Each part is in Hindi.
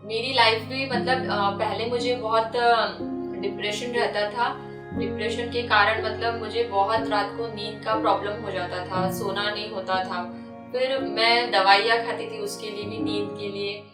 मेरी लाइफ भी मतलब पहले मुझे बहुत डिप्रेशन रहता था। डिप्रेशन के कारण मतलब मुझे बहुत रात को नींद का प्रॉब्लम हो जाता था, सोना नहीं होता था। फिर मैं दवाइयाँ खाती थी उसके लिए भी, नींद के लिए।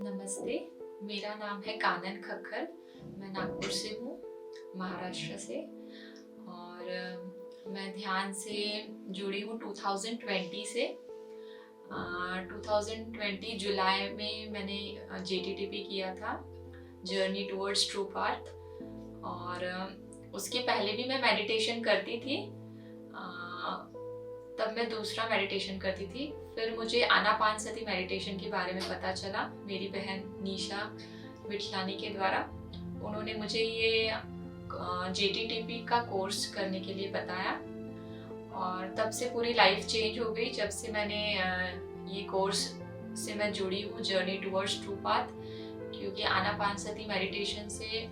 नमस्ते, मेरा नाम है कानन खक्खर। मैं नागपुर से हूँ, महाराष्ट्र से। और मैं ध्यान से जुड़ी हूँ 2020 से। 2020 जुलाई में मैंने JTTP किया था, जर्नी टुवर्ड्स ट्रू पाथ। और उसके पहले भी मैं मेडिटेशन करती थी। तब मैं दूसरा मेडिटेशन करती थी। फिर मुझे आनापानसती मेडिटेशन के बारे में पता चला मेरी बहन निशा विठलानी के द्वारा। उन्होंने मुझे ये JTTP का कोर्स करने के लिए बताया और तब से पूरी लाइफ चेंज हो गई। जब से मैंने ये कोर्स से मैं जुड़ी हूँ, जर्नी टुवर्ड्स ट्रू पाथ। क्योंकि आनापानसती मेडिटेशन से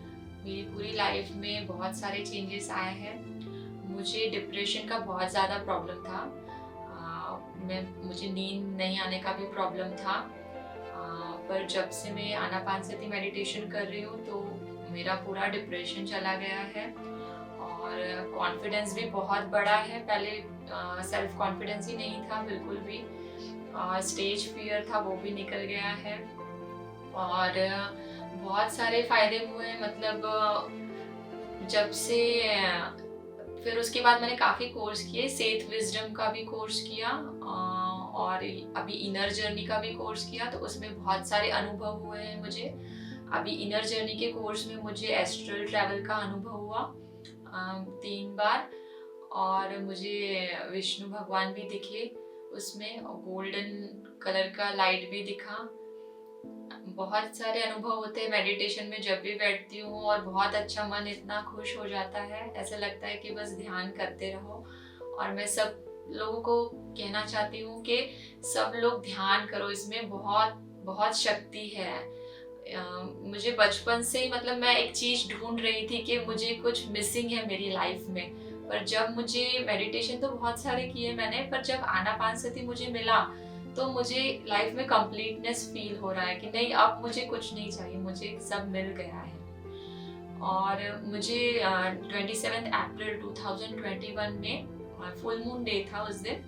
मेरी पूरी लाइफ में बहुत सारे चेंजेस आए हैं। मुझे डिप्रेशन का बहुत ज़्यादा प्रॉब्लम था। मुझे नींद नहीं आने का भी प्रॉब्लम था। पर जब से मैं आनापानसती मेडिटेशन कर रही हूँ तो मेरा पूरा डिप्रेशन चला गया है और कॉन्फिडेंस भी बहुत बड़ा है। पहले सेल्फ कॉन्फिडेंस ही नहीं था बिल्कुल भी। स्टेज फियर था, वो भी निकल गया है। और बहुत सारे फायदे हुए, मतलब जब से फिर उसके बाद मैंने काफ़ी कोर्स किए। सेथ विजडम का भी कोर्स किया और अभी इनर जर्नी का भी कोर्स किया, तो उसमें बहुत सारे अनुभव हुए हैं मुझे। अभी इनर जर्नी के कोर्स में मुझे एस्ट्रल ट्रैवल का अनुभव हुआ 3 बार। और मुझे विष्णु भगवान भी दिखे उसमें, गोल्डन कलर का लाइट भी दिखा। बहुत सारे अनुभव होते हैं मेडिटेशन में जब भी बैठती हूँ और बहुत अच्छा, मन इतना खुश हो जाता है। ऐसा लगता है कि बस ध्यान करते रहो। और मैं सब लोगों को कहना चाहती हूँ कि सब लोग ध्यान करो, इसमें बहुत बहुत शक्ति है। मुझे बचपन से ही मतलब मैं एक चीज़ ढूंढ रही थी कि मुझे कुछ मिसिंग है मेरी लाइफ में। पर जब मुझे मेडिटेशन तो बहुत सारे किए मैंने, पर जब आनापानसती मुझे मिला तो मुझे लाइफ में कंप्लीटनेस फील हो रहा है कि नहीं, अब मुझे कुछ नहीं चाहिए, मुझे सब मिल गया है। और मुझे 27 अप्रैल 2021 में फुल मून डे था उस दिन,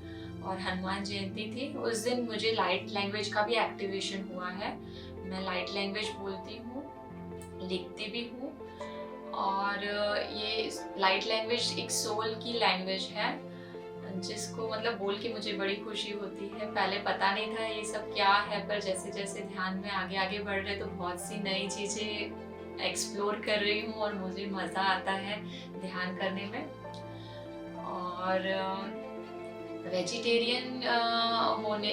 और हनुमान जयंती थी उस दिन। मुझे लाइट लैंग्वेज का भी एक्टिवेशन हुआ है। मैं लाइट लैंग्वेज बोलती हूँ, लिखती भी हूँ। और ये लाइट लैंग्वेज एक सोल की लैंग्वेज है, जिसको मतलब बोल के मुझे बड़ी खुशी होती है। पहले पता नहीं था ये सब क्या है, पर जैसे जैसे ध्यान में आगे आगे बढ़ रहे तो बहुत सी नई चीज़ें एक्सप्लोर कर रही हूँ और मुझे मज़ा आता है ध्यान करने में। और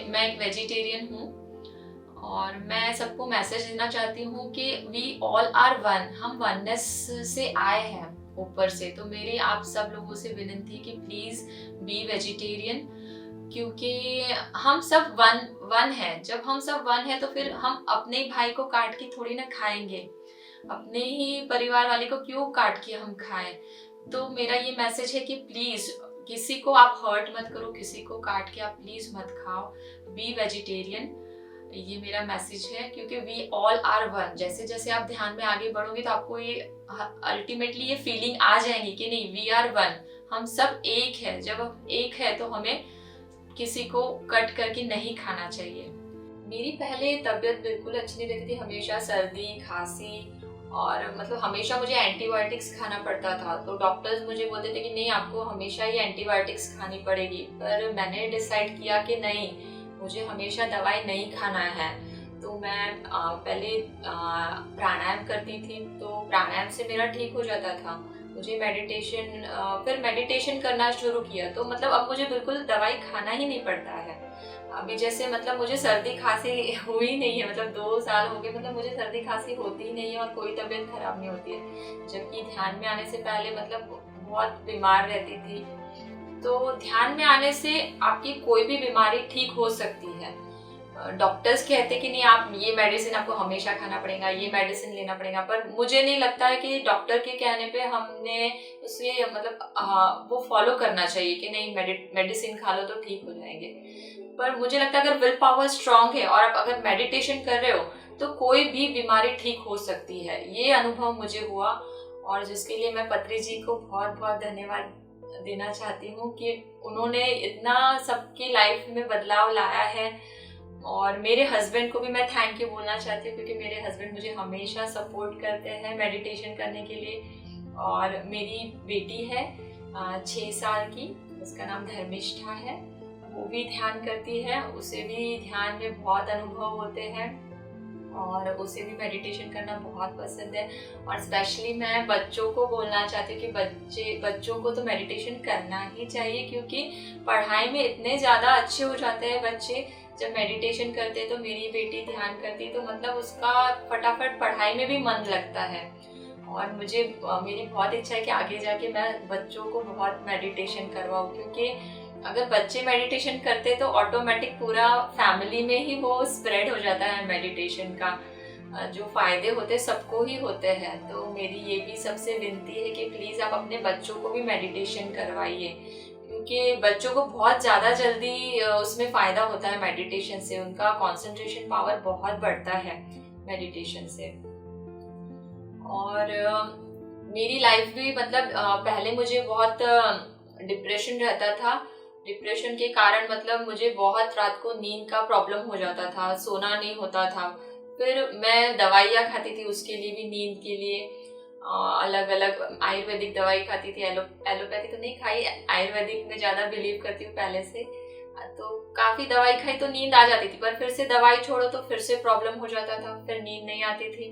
मैं एक वेजिटेरियन हूँ और मैं सबको मैसेज देना चाहती हूँ कि वी ऑल आर वन। हम वननेस से आए हैं ऊपर से। तो मेरी आप सब लोगों से विनती है कि प्लीज़ बी वेजिटेरियन, क्योंकि हम सब वन है। जब हम सब वन है तो फिर हम अपने ही भाई को काट के थोड़ी ना खाएंगे, अपने ही परिवार वाले को क्यों काट के हम खाएं। तो मेरा ये मैसेज है कि प्लीज़ किसी को आप हर्ट मत करो, किसी को काट के आप प्लीज़ मत खाओ। बी वेजिटेरियन, ये मेरा मैसेज है। क्योंकि वी ऑल आर वन। जैसे जैसे आप ध्यान में आगे बढ़ोगे तो आपको ये अल्टीमेटली ये फीलिंग आ जाएंगी कि नहीं, वी आर वन, हम सब एक है। जब हम एक है तो हमें किसी को कट करके नहीं खाना चाहिए। मेरी पहले तबीयत बिल्कुल अच्छी नहीं रहती थी, हमेशा सर्दी खांसी, और मतलब हमेशा मुझे एंटीबायोटिक्स खाना पड़ता था। तो डॉक्टर्स मुझे बोलते थे कि नहीं, आपको हमेशा ये एंटीबायोटिक्स खानी पड़ेगी। पर मैंने डिसाइड किया कि नहीं, मुझे हमेशा दवाई नहीं खाना है। तो मैं पहले प्राणायाम करती थी, तो प्राणायाम से मेरा ठीक हो जाता था। मुझे फिर मेडिटेशन करना शुरू किया, तो मतलब अब मुझे बिल्कुल दवाई खाना ही नहीं पड़ता है। अभी जैसे मतलब मुझे सर्दी खांसी हुई नहीं है, मतलब 2 साल हो गए, मतलब मुझे सर्दी खांसी होती ही नहीं है और कोई तबीयत खराब नहीं होती है। जबकि ध्यान में आने से पहले मतलब बहुत बीमार रहती थी। तो ध्यान में आने से आपकी कोई भी बीमारी ठीक हो सकती है। डॉक्टर्स कहते हैं कि नहीं, आप ये मेडिसिन आपको हमेशा खाना पड़ेगा, ये मेडिसिन लेना पड़ेगा, पर मुझे नहीं लगता है कि डॉक्टर के कहने पे हमने उसे मतलब वो फॉलो करना चाहिए कि नहीं मेडिसिन खा लो तो ठीक हो जाएंगे। पर मुझे लगता है अगर विल पावर स्ट्रांग है और आप अगर मेडिटेशन कर रहे हो तो कोई भी बीमारी ठीक हो सकती है। ये अनुभव मुझे हुआ और जिसके लिए मैं पत्री जी को बहुत बहुत धन्यवाद देना चाहती हूँ कि उन्होंने इतना सबकी लाइफ में बदलाव लाया है। और मेरे हस्बैंड को भी मैं थैंक यू बोलना चाहती हूँ क्योंकि मेरे हस्बैंड मुझे हमेशा सपोर्ट करते हैं मेडिटेशन करने के लिए। और मेरी बेटी है 6 साल की, उसका नाम धर्मिष्ठा है, वो भी ध्यान करती है, उसे भी ध्यान में बहुत अनुभव होते हैं और उसे भी मेडिटेशन करना बहुत पसंद है। और स्पेशली मैं बच्चों को बोलना चाहती हूँ कि बच्चों को तो मेडिटेशन करना ही चाहिए क्योंकि पढ़ाई में इतने ज़्यादा अच्छे हो जाते हैं बच्चे जब मेडिटेशन करते हैं। तो मेरी बेटी ध्यान करती है तो मतलब उसका फटाफट पढ़ाई में भी मन लगता है। और मेरी बहुत इच्छा है कि आगे जाके मैं बच्चों को बहुत मेडिटेशन करवाऊँ क्योंकि अगर बच्चे मेडिटेशन करते तो ऑटोमेटिक पूरा फैमिली में ही वो स्प्रेड हो जाता है। मेडिटेशन का जो फायदे होते सबको ही होते हैं। तो मेरी ये भी सबसे विनती है कि प्लीज़ आप अपने बच्चों को भी मेडिटेशन करवाइए क्योंकि बच्चों को बहुत ज़्यादा जल्दी उसमें फ़ायदा होता है मेडिटेशन से। उनका कंसंट्रेशन पावर बहुत बढ़ता है मेडिटेशन से। और मेरी लाइफ भी मतलब पहले मुझे बहुत डिप्रेशन रहता था। डिप्रेशन के कारण मतलब मुझे बहुत रात को नींद का प्रॉब्लम हो जाता था, सोना नहीं होता था। फिर मैं दवाइयाँ खाती थी उसके लिए भी, नींद के लिए अलग अलग आयुर्वेदिक दवाई खाती थी। एलोपैथी तो नहीं खाई, आयुर्वेदिक में ज़्यादा बिलीव करती हूँ पहले से। तो काफ़ी दवाई खाई तो नींद आ जाती थी, पर फिर से दवाई छोड़ो तो फिर से प्रॉब्लम हो जाता था, फिर नींद नहीं आती थी।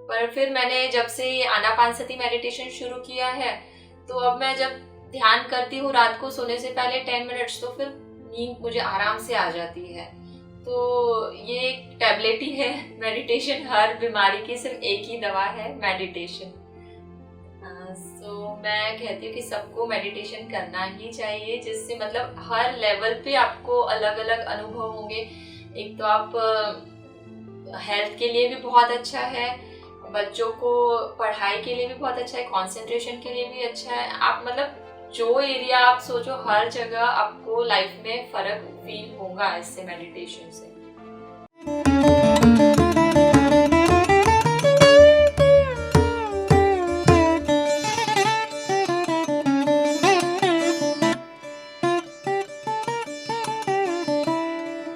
पर फिर मैंने जब से आनापानसती मेडिटेशन शुरू किया है तो अब मैं जब ध्यान करती हूँ रात को सोने से पहले 10 मिनट्स तो फिर नींद मुझे आराम से आ जाती है। तो ये एक टैबलेट ही है मेडिटेशन, हर बीमारी की सिर्फ एक ही दवा है, मेडिटेशन। सो मैं कहती हूँ कि सबको मेडिटेशन करना ही चाहिए जिससे मतलब हर लेवल पे आपको अलग अलग अनुभव होंगे। एक तो आप हेल्थ के लिए भी बहुत अच्छा है, बच्चों को पढ़ाई के लिए भी बहुत अच्छा है, कंसंट्रेशन के लिए भी अच्छा है। आप मतलब जो एरिया आप सोचो हर जगह आपको लाइफ में फर्क फील होगा इससे, मेडिटेशन से।